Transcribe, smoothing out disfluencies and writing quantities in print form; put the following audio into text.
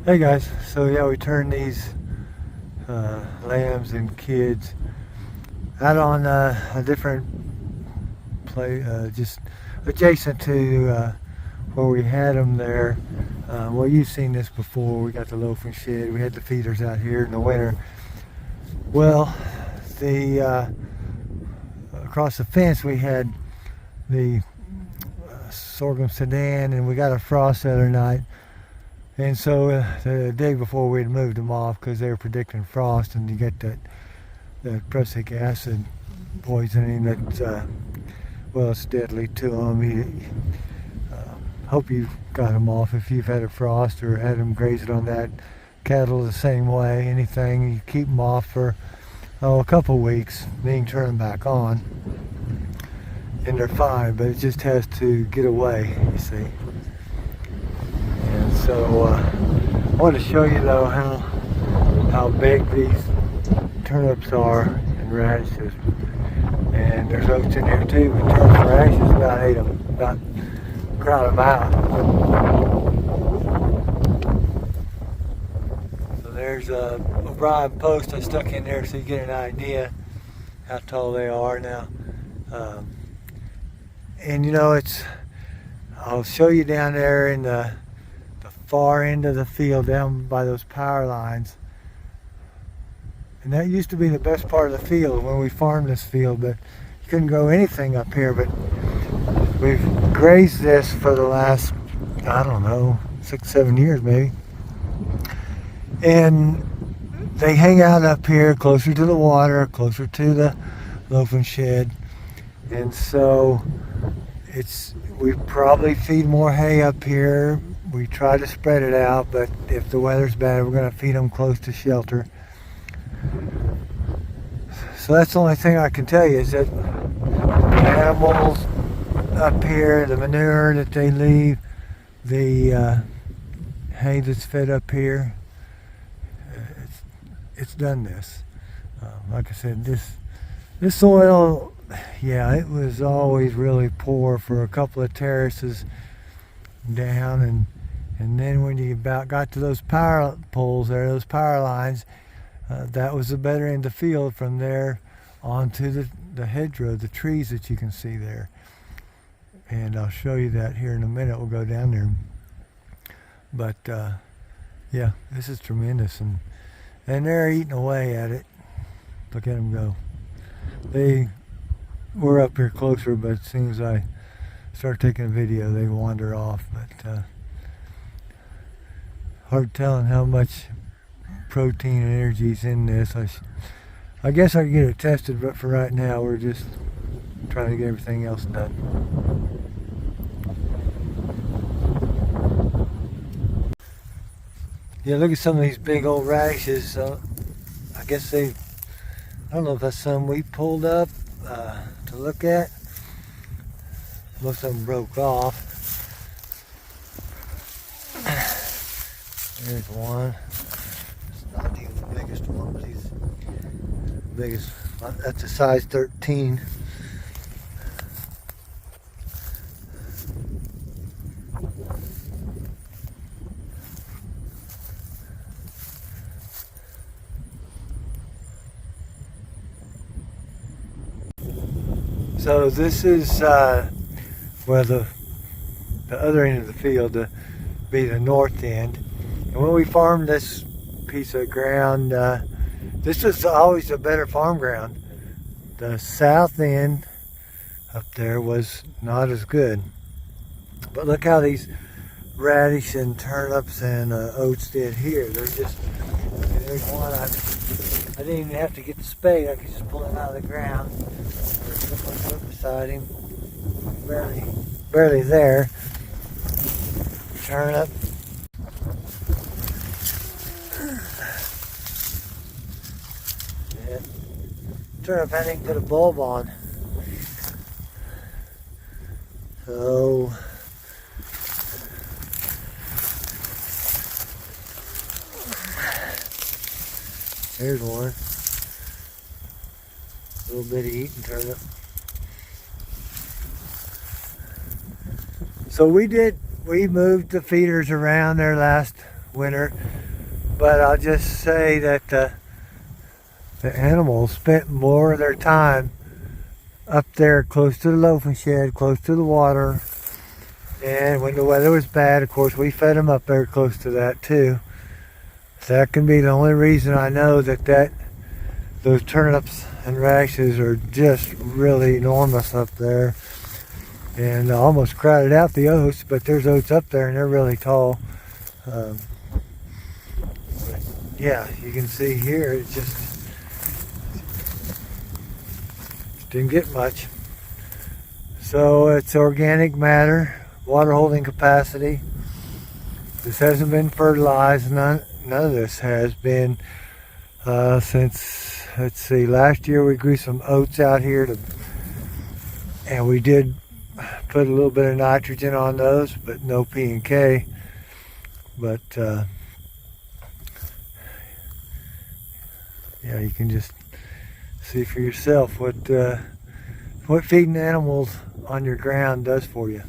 Hey guys, so yeah, we turned these lambs and kids out on a different place, just adjacent to where we had them there. Well, you've seen this before. We got the loafing shed. We had the feeders out here in the winter. Well, the across the fence we had the Sorghum Sudan, and we got a frost the other night. And so the day before we'd moved them off because they were predicting frost, and you get that Prussic Acid poisoning that, well, it's deadly to them. Hope you got them off if you've had a frost or had them grazing on that. Cattle the same way. Anything, you keep them off for a couple weeks, then you can turn them back on, and they're fine, but it just has to get away, you see. And so I want to show you though how big these turnips are and radishes. And there's oats in here too, but turnips and radishes about ate them, about crowd them out. So there's a O'Brien post I stuck in there so you get an idea how tall they are now. And you know, I'll show you down there in the far end of the field down by those power lines, and that used to be the best part of the field when we farmed this field, but you couldn't grow anything up here. But we've grazed this for the last, I don't know, 6-7 years maybe, and they hang out up here closer to the water, closer to the loafing shed, and so we probably feed more hay up here. We try to spread it out, but if the weather's bad, we're going to feed them close to shelter. So that's the only thing I can tell you is that the animals up here, the manure that they leave, the hay that's fed up here, it's done this. Like I said, this soil, yeah, it was always really poor for a couple of terraces down, and then when you about got to those power poles there, those power lines, that was the better end of the field from there onto the hedgerow, the trees that you can see there. And I'll show you that here in a minute. We'll go down there. But yeah, this is tremendous, and they're eating away at it. Look at them go. They were up here closer, but as soon as I start taking a video, they wander off. But hard telling how much protein and energy is in this. I guess I can get it tested, but for right now we're just trying to get everything else done. Yeah, look at some of these big old radishes. I guess I don't know if that's some we pulled up to look at. Most of them broke off. There's one. It's not even the biggest one, but he's the biggest. That's a size 13. So this is well, the other end of the field, to be the north end. And when we farmed this piece of ground, this was always a better farm ground. The south end up there was not as good. But look how these radish and turnips and oats did here. They're just, there's one, I didn't even have to get the spade. I could just pull it out of the ground. There's one foot beside him. Barely there. Turnip. Yeah. Turnip I didn't put a bulb on. So there's one. A little bitty eating turnip. So we moved the feeders around there last winter. But I'll just say that the animals spent more of their time up there close to the loafing shed, close to the water. And when the weather was bad, of course, we fed them up there close to that too. So that can be the only reason I know that those turnips and radishes are just really enormous up there. And I almost crowded out the oats, but there's oats up there and they're really tall. Yeah, you can see here it just didn't get much. So it's organic matter, water holding capacity. This hasn't been fertilized. None of this has been since, let's see, last year we grew some oats out here and we did put a little bit of nitrogen on those, but no P and K. But yeah, you can just see for yourself what feeding animals on your ground does for you.